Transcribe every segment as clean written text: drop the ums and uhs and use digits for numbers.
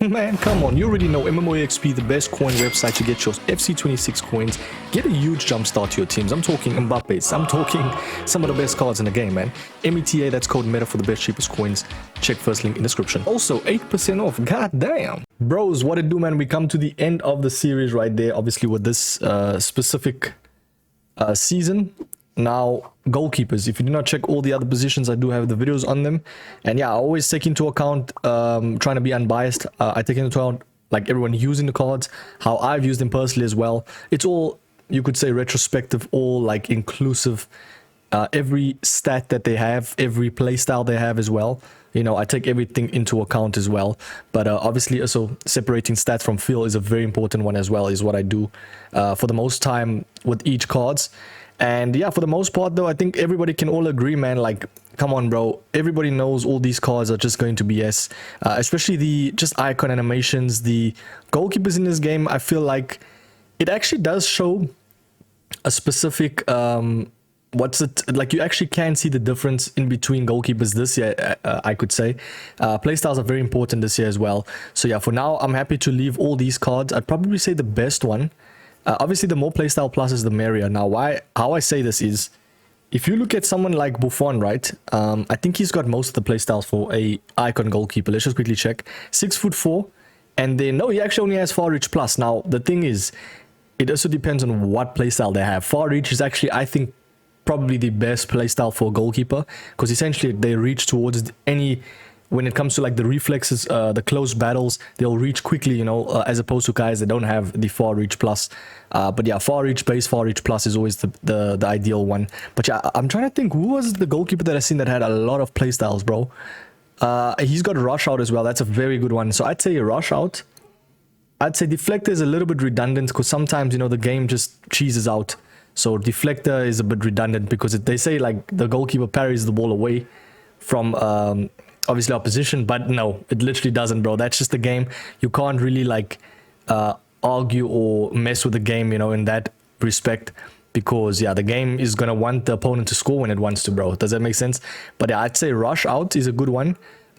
Man, come on, you already know MMOEXP, the best coin website to get your FC26 coins. Get a huge jump start to your teams. I'm talking Mbappe's, I'm talking some of the best cards in the game, man. META, that's code META for the best cheapest coins. Check first link in description. Also, 8% off, god damn. Bros, what it do, man? We come to the end of the series right there, obviously with this specific season. Now, goalkeepers, if you do not check all the other positions, I do have the videos on them. And yeah, I always take into account, trying to be unbiased, I take into account like everyone using the cards, how I've used them personally as well. It's all, you could say, retrospective, all like inclusive, every stat that they have, every playstyle they have as well. You know, I take everything into account as well. But obviously also separating stats from feel is a very important one as well, is what I do for the most time with each cards. And yeah, for the most part though, I think everybody can all agree, man, like, come on, bro. Everybody knows all these cards are just going to be S. Especially the just icon animations, the goalkeepers in this game, I feel like it actually does show a specific, like you actually can see the difference in between goalkeepers this year, I could say. Playstyles are very important this year as well. So yeah, for now, I'm happy to leave all these cards. I'd probably say the best one. Obviously, the more playstyle pluses, the merrier. Now, how I say this is, if you look at someone like Buffon, right? I think he's got most of the playstyles for a icon goalkeeper. Let's just quickly check. 6'4", and then no, he actually only has far reach plus. Now, the thing is, it also depends on what playstyle they have. Far reach is actually, I think, probably the best playstyle for a goalkeeper, because essentially they reach towards any. When it comes to like the reflexes, the close battles, they'll reach quickly, you know, as opposed to guys that don't have the far reach plus. But yeah, far reach base, far reach plus is always the ideal one. But yeah, I'm trying to think, who was the goalkeeper that I've seen that had a lot of playstyles, bro? He's got rush out as well. That's a very good one. So I'd say rush out. I'd say deflector is a little bit redundant because sometimes, you know, the game just cheeses out. So deflector is a bit redundant because they say like the goalkeeper parries the ball away from obviously opposition, but no, it literally doesn't, bro. That's just the game. You can't really like argue or mess with the game, you know, in that respect, because yeah, the game is gonna want the opponent to score when it wants to, bro. Does that make sense? But yeah, I'd say rush out is a good one.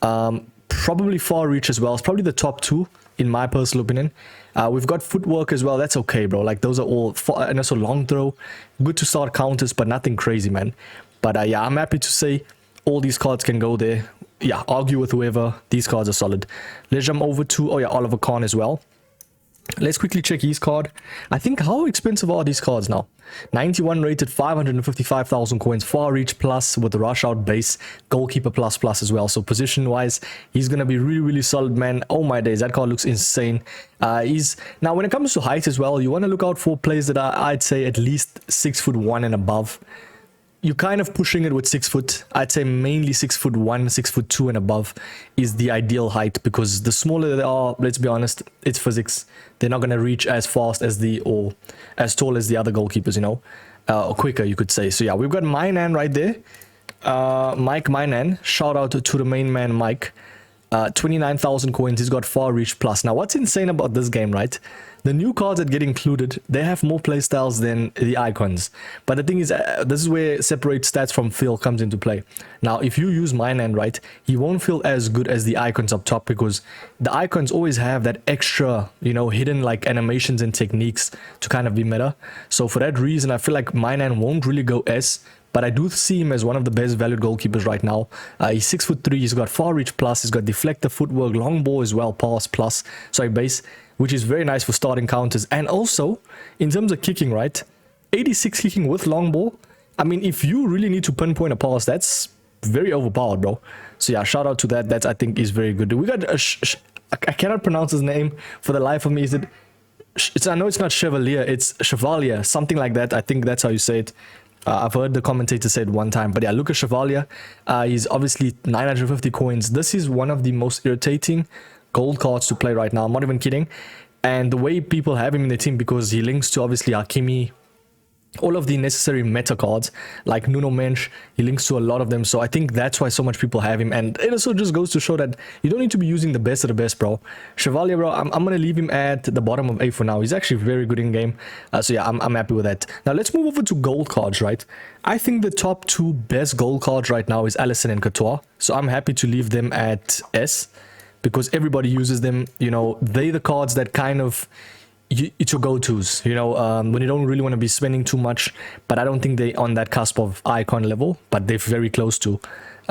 Probably far reach as well. It's probably the top two in my personal opinion. We've got footwork as well. That's okay, bro. Like those are all and also long throw, good to start counters, but nothing crazy, man. But yeah, I'm happy to say all these cards can go there. Yeah, argue with whoever. These cards are solid. Let's jump over to, oh yeah, Oliver Kahn as well. Let's quickly check his card. I think, how expensive are these cards now? 91 rated, 555,000 coins, far reach plus with the rush out base, goalkeeper plus as well. So position wise, he's gonna be really, really solid, man. Oh my days, that card looks insane. Now when it comes to height as well, you want to look out for players that are, I'd say, at least 6'1" and above. You're kind of pushing it with 6 foot. I'd say mainly 6'1", 6'2" and above is the ideal height, because the smaller they are, let's be honest, it's physics. They're not going to reach as fast as or as tall as the other goalkeepers, you know, or quicker, you could say. So yeah, we've got Maignan right there. Mike Maignan, shout out to the main man, Mike. 29,000 coins, he's got far reach plus. Now, what's insane about this game, right? The new cards that get included, they have more playstyles than the icons. But the thing is, this is where separate stats from feel comes into play. Now, if you use Maignan, right, he won't feel as good as the icons up top, because the icons always have that extra, you know, hidden like animations and techniques to kind of be meta. So for that reason, I feel like Maignan won't really go S. But I do see him as one of the best valued goalkeepers right now. He's 6'3", he's got far reach plus, he's got deflector, footwork, long ball as well, pass plus, sorry, base, which is very nice for starting counters. And also, in terms of kicking, right, 86 kicking with long ball. I mean, if you really need to pinpoint a pass, that's very overpowered, bro. So yeah, shout out to that. That I think is very good. We got I cannot pronounce his name for the life of me. I know it's not Chevalier, it's Chevalier, something like that. I think that's how you say it. I've heard the commentator say it one time, but yeah, look at Chevalier. He's obviously 950 coins. This is one of the most irritating gold cards to play right now. I'm not even kidding. And the way people have him in the team, because he links to obviously Hakimi, all of the necessary meta cards like Nuno Mensch, he links to a lot of them. So I think that's why so much people have him. And it also just goes to show that you don't need to be using the best of the best, bro. Chevalier, bro, I'm going to leave him at the bottom of A for now. He's actually very good in game. So yeah, I'm happy with that. Now let's move over to gold cards, right? I think the top two best gold cards right now is Alisson and Couture. So I'm happy to leave them at S. because everybody uses them. You know, they're the cards that kind of it's your go-tos, you know, when you don't really want to be spending too much, but I don't think they're on that cusp of icon level, but they're very close to,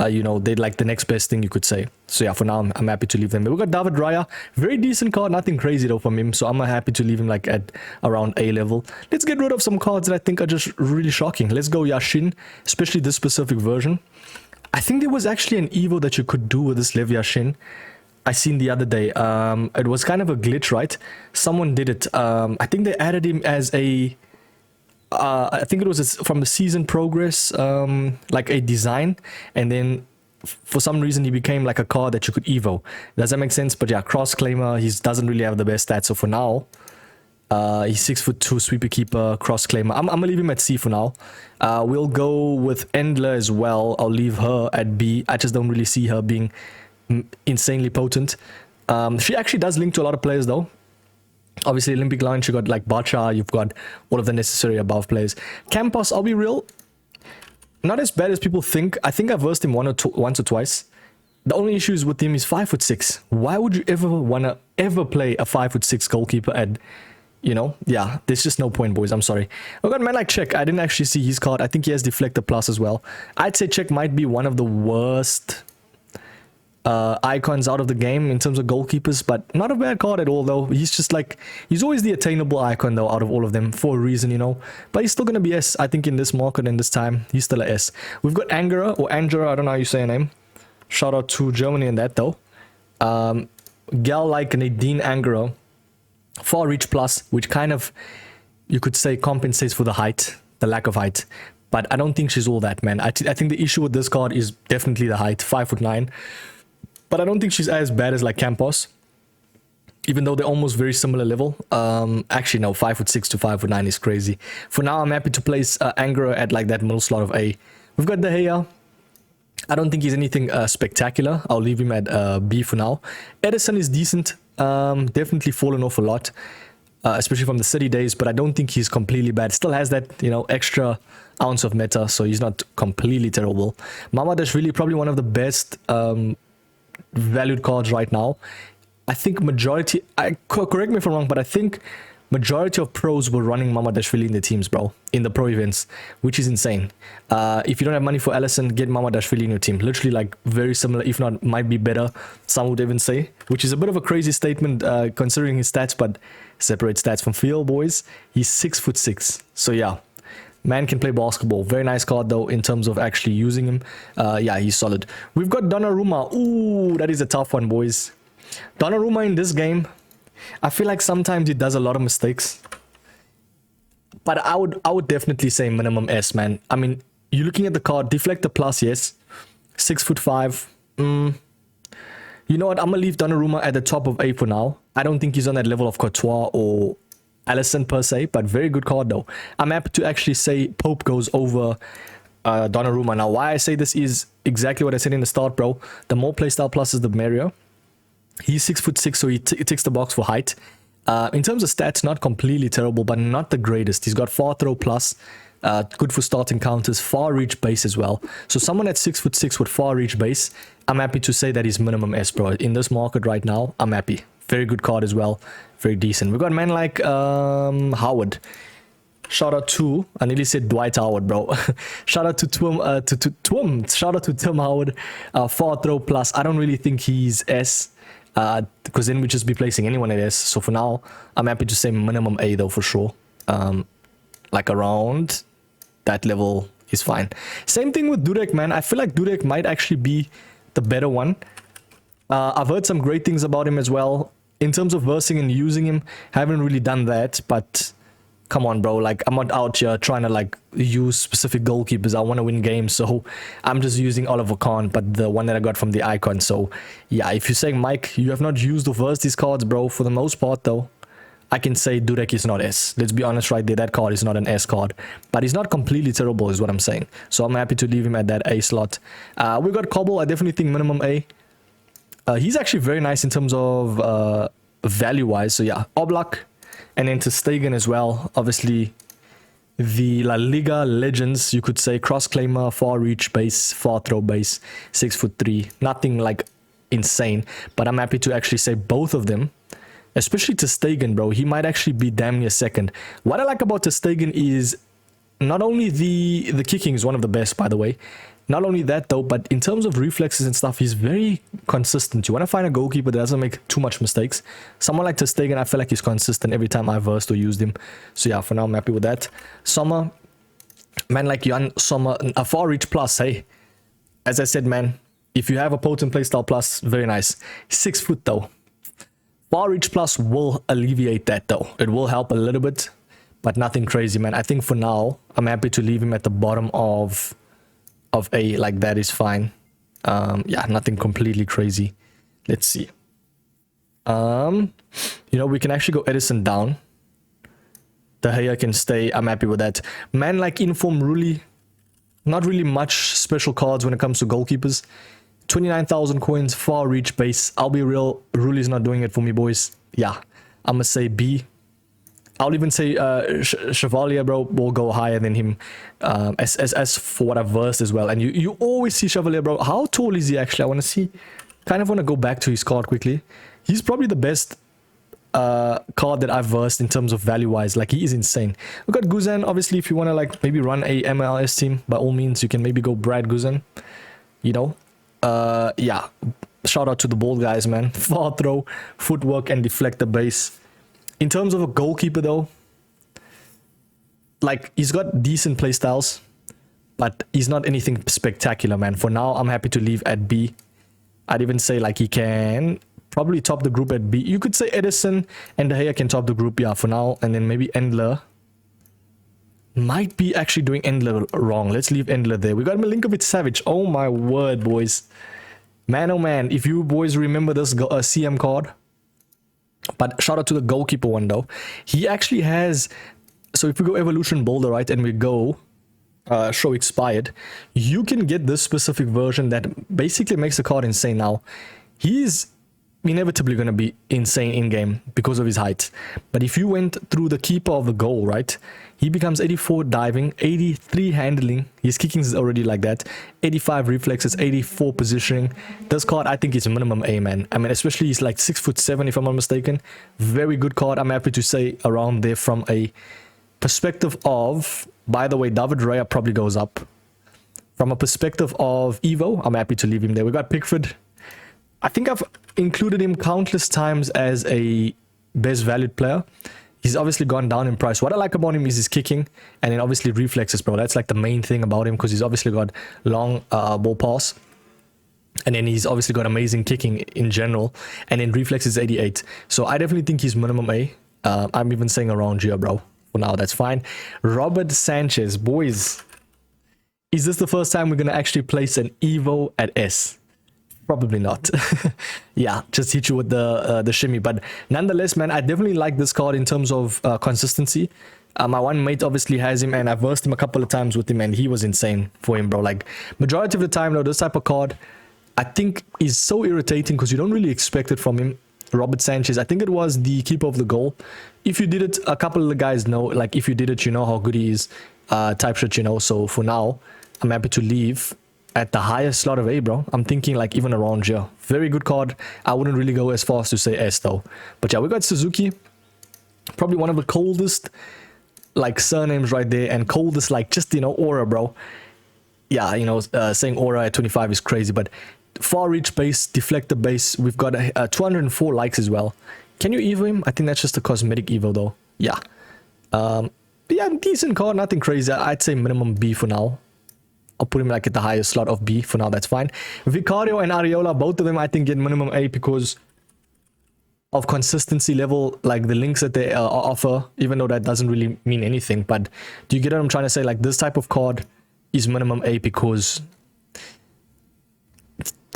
you know, they're like the next best thing you could say. So yeah, for now, I'm happy to leave them. But we got David Raya, very decent card, nothing crazy though from him, so I'm happy to leave him like at around A level. Let's get rid of some cards that I think are just really shocking. Let's go Yashin, especially this specific version. I think there was actually an Evo that you could do with this Lev Yashin. I seen the other day. It was kind of a glitch, right? Someone did it. I think they added him as a I think it was from the season progress, like a design, and then for some reason he became like a card that you could evo. Does that make sense? But yeah, cross claimer, he doesn't really have the best stats. So for now, he's 6'2", sweeper keeper, cross claimer. I'm gonna leave him at C for now. We'll go with Endler as well. I'll leave her at B. I just don't really see her being insanely potent. She actually does link to a lot of players though. Obviously Olympic line, you got like Bacha, you've got all of the necessary above players. Campos, I'll be real, not as bad as people think. I think I've versed him once or twice. The only issue is with him is 5'6". Why would you ever wanna play a 5'6" goalkeeper at, you know, yeah, there's just no point, boys. I'm sorry. I got man like Cech. I didn't actually see his card. I think he has Deflector Plus as well. I'd say Cech might be one of the worst icons out of the game in terms of goalkeepers, but not a bad card at all though. He's just like, he's always the attainable icon though out of all of them for a reason, you know, but he's still gonna be S. I think in this market and this time he's still a S. We've got Angera or Angera, I don't know how you say her name. Shout out to Germany in that though. Gal like Nadine Angera, far reach plus, which kind of you could say compensates for the height, the lack of height, but I don't think she's all that, man. I think the issue with this card is definitely the height, 5'9". But I don't think she's as bad as like Campos, even though they're almost very similar level. Actually, no, 5'6" to 5'9" is crazy. For now, I'm happy to place Angera at like that middle slot of A. We've got De Gea. I don't think he's anything spectacular. I'll leave him at B for now. Edison is decent. Definitely fallen off a lot, especially from the City days, but I don't think he's completely bad. Still has that, you know, extra ounce of meta, so he's not completely terrible. Mamadashvili, probably one of the best valued cards right now. I think majority, correct me if I'm wrong, but I think majority of pros were running Mamadashvili in the teams, bro, in the pro events, which is insane. If you don't have money for Alisson, get Mamadashvili in your team. Literally like very similar, if not might be better, some would even say, which is a bit of a crazy statement considering his stats, but separate stats from field, boys. He's 6'6", so yeah, man can play basketball. Very nice card though in terms of actually using him. Yeah, he's solid. We've got Donnarumma. Ooh, that is a tough one, boys. Donnarumma in this game, I feel like sometimes he does a lot of mistakes, but I would definitely say minimum S, man. I mean, you're looking at the card, Deflector Plus, yes, 6'5". You know what? I'm gonna leave Donnarumma at the top of A for now. I don't think he's on that level of Courtois or Alisson per se, but very good card though. I'm happy to actually say Pope goes over Donnarumma. Now, why I say this is exactly what I said in the start, bro. The more playstyle pluses, the merrier. He's 6'6", so he ticks the box for height. In terms of stats, not completely terrible, but not the greatest. He's got far throw plus, good for starting counters, far reach base as well. So someone at 6'6" with far reach base, I'm happy to say that he's minimum S, bro. In this market right now, I'm happy. Very good card as well. Very decent. We've got a man like Howard. Shout out to, I nearly said Dwight Howard, bro. Shout out to Twim. Shout out to Tim Howard. Far throw plus. I don't really think he's S, because then we'd just be placing anyone at S. So for now, I'm happy to say minimum A though for sure. Like around that level is fine. Same thing with Dudek, man. I feel like Dudek might actually be the better one. I've heard some great things about him as well. In terms of versing and using him, haven't really done that, but come on, bro. Like, I'm not out here trying to like use specific goalkeepers. I want to win games, so I'm just using Oliver Kahn, but the one that I got from the icon. So yeah, if you're saying, Mike, you have not used or versed these cards, bro, for the most part though, I can say Dudek is not S. Let's be honest right there, that card is not an S card, but he's not completely terrible is what I'm saying. So I'm happy to leave him at that A slot. We got Cobble. I definitely think minimum A. He's actually very nice in terms of value-wise. So yeah, Oblak and then Ter Stegen as well. Obviously, the La Liga legends, you could say. Cross-claimer, far reach base, far throw base, 6'3". Nothing like insane. But I'm happy to actually say both of them, especially Ter Stegen, bro. He might actually be damn near second. What I like about Ter Stegen is not only the kicking is one of the best, by the way. Not only that though, but in terms of reflexes and stuff, he's very consistent. You want to find a goalkeeper that doesn't make too much mistakes. Someone like Ter Stegen, I feel like he's consistent every time I versed or used him. So yeah, for now I'm happy with that. Sommer, man, like Jan Sommer, a far reach plus, hey. As I said, man, if you have a potent playstyle plus, very nice. 6 foot though. Far reach plus will alleviate that though. It will help a little bit, but nothing crazy, man. I think for now, I'm happy to leave him at the bottom of A, like that is fine. Yeah, nothing completely crazy. Let's see. You know, we can actually go Edison down. De Gea can stay. I'm happy with that. Man, like Inform Rulli, not really much special cards when it comes to goalkeepers. 29,000 coins, far reach base. I'll be real, Rulli's not doing it for me, boys. Yeah, I'm gonna say B. I'll even say Chevalier, bro, will go higher than him. As for what I've versed as well. And you always see Chevalier, bro. How tall is he actually? I want to see. Kind of want to go back to his card quickly. He's probably the best card that I've versed in terms of value-wise. Like, he is insane. We've got Guzan. Obviously, if you want to, like, maybe run a MLS team, by all means, you can maybe go Brad Guzan. You know? Yeah. Shout out to the ball guys, man. Far throw, footwork, and deflect the base. In terms of a goalkeeper, though, like, he's got decent playstyles, but he's not anything spectacular, man. For now, I'm happy to leave at B. I'd even say, like, he can probably top the group at B. You could say Edison and De Gea can top the group, yeah, for now. And then maybe Endler. Might be actually doing Endler wrong. Let's leave Endler there. We got Milinkovic Savic. Oh, my word, boys. Man, oh, man. If you boys remember this CM card. But shout out to the goalkeeper one though. He actually has, so if we go Evolution Boulder, right, and we go show expired, you can get this specific version that basically makes the card insane now. He's inevitably going to be insane in game because of his height. But if you went through the keeper of the goal, right, he becomes 84 diving, 83 handling. His kicking is already like that. 85 reflexes, 84 positioning. This card, I think, is minimum A, man. I mean, especially he's like 6'7", if I'm not mistaken. Very good card. I'm happy to say around there from a perspective of, by the way, David Raya probably goes up. From a perspective of Evo, I'm happy to leave him there. We got Pickford. I think I've included him countless times as a best valued player. He's obviously gone down in price. What I like about him is his kicking and then obviously reflexes, bro. That's like the main thing about him because he's obviously got long ball pass. And then he's obviously got amazing kicking in general. And then reflex is 88. So I definitely think he's minimum A. I'm even saying around here, bro. For now, that's fine. Robert Sanchez. Boys, is this the first time we're going to actually place an Evo at S? Probably not. Yeah, just hit you with the shimmy. But nonetheless, man, I definitely like this card in terms of consistency. My one mate obviously has him, and I've versed him a couple of times with him, and he was insane for him, bro. Like, majority of the time, though, this type of card, I think, is so irritating because you don't really expect it from him. Robert Sanchez, I think it was the keeper of the goal. If you did it, a couple of the guys know, like, if you did it, you know how good he is, type shit, you know. So for now, I'm happy to leave at the highest slot of A, bro. I'm thinking like even around here. Very good card. I wouldn't really go as far as to say S though. But yeah, we got Suzuki. Probably one of the coldest like surnames right there, and coldest like just, you know, aura, bro. Yeah, you know, saying aura at 25 is crazy, but far reach base, deflector base. We've got 204 likes as well. Can you evo him? I think that's just a cosmetic evo though. Yeah. Yeah, decent card, nothing crazy. I'd say minimum B for now. I'll put him like at the highest slot of B for now. That's fine. Vicario and Areola, both of them I think get minimum A because of consistency level, like the links that they offer, even though that doesn't really mean anything. But do you get what I'm trying to say? Like, this type of card is minimum A because,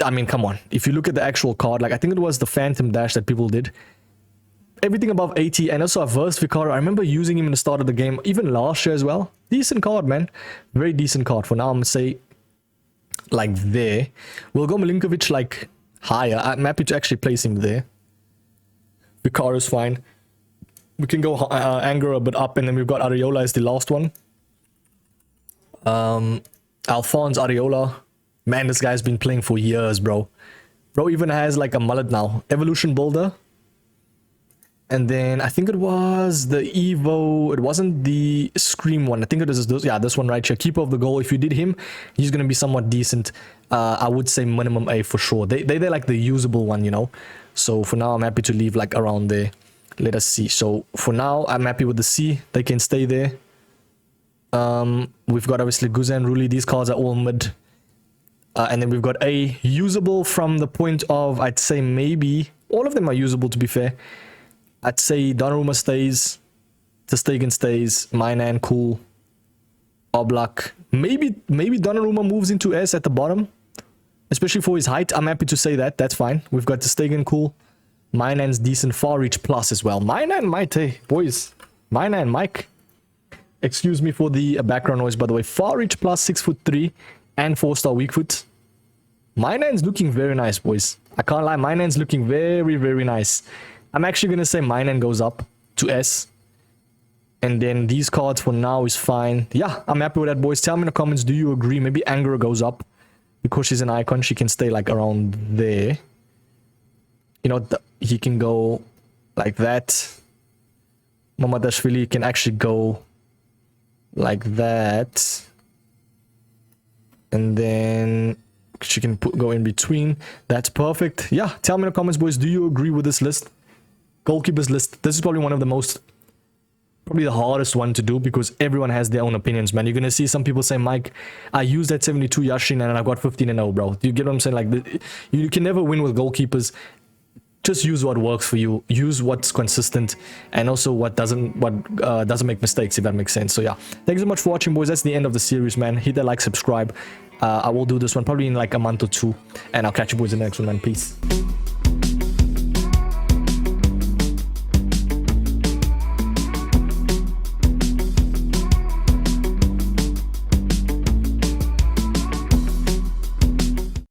I mean, come on. If you look at the actual card, like I think it was the Phantom Dash that people did. Everything above 80, and also a versed Vicario. I remember using him in the start of the game, even last year as well. Decent card, man. Very decent card. For now, I'm going to say like there. We'll go Milinkovic like higher. I'm happy to actually place him there. Vicario's fine. We can go Anger a bit up, and then we've got Areola as the last one. Alphonse Areola. Man, this guy's been playing for years, bro. Bro even has like a mullet now. Evolution Builder. And then I think it was the Evo. It wasn't the Scream one. I think it was this. Yeah, this one right here. Keeper of the goal. If you did him, he's going to be somewhat decent. I would say minimum A for sure. They're like the usable one, you know. So for now, I'm happy to leave like around there. Let us see. So for now, I'm happy with the C. They can stay there. We've got obviously Guzan, Rulli. These cards are all mid. And then we've got A, usable from the point of, I'd say maybe, all of them are usable to be fair. I'd say Donnarumma stays, Ter Stegen stays, Maignan cool, Oblak. Maybe Donnarumma moves into S at the bottom, especially for his height. I'm happy to say that. That's fine. We've got Ter Stegen cool, Maignan's decent, far reach plus as well. Maignan might, hey boys, Maignan Mike. Excuse me for the background noise by the way. Far reach plus 6'3" and 4-star weak foot. Maignan's looking very nice, boys. I can't lie. Maignan's looking very, very nice. I'm actually going to say Maignan goes up to S. And then these cards for now is fine. Yeah, I'm happy with that, boys. Tell me in the comments, do you agree? Maybe Angara goes up. Because she's an icon, she can stay like around there. You know, he can go like that. Mamadashvili can actually go like that. And then she can go in between. That's perfect. Yeah, tell me in the comments, boys, do you agree with this list? Goalkeepers list. This is probably one of the most, probably the hardest one to do because everyone has their own opinions, man. You're going to see some people say, Mike, I used that 72 Yashin and I got 15-0, bro. Do you get what I'm saying? Like, you can never win with goalkeepers. Just use what works for you. Use what's consistent and also what doesn't make mistakes, if that makes sense. So yeah, thanks so much for watching, boys. That's the end of the series, man. Hit that like, subscribe. I will do this one probably in like a month or two, and I'll catch you boys in the next one, man. Peace.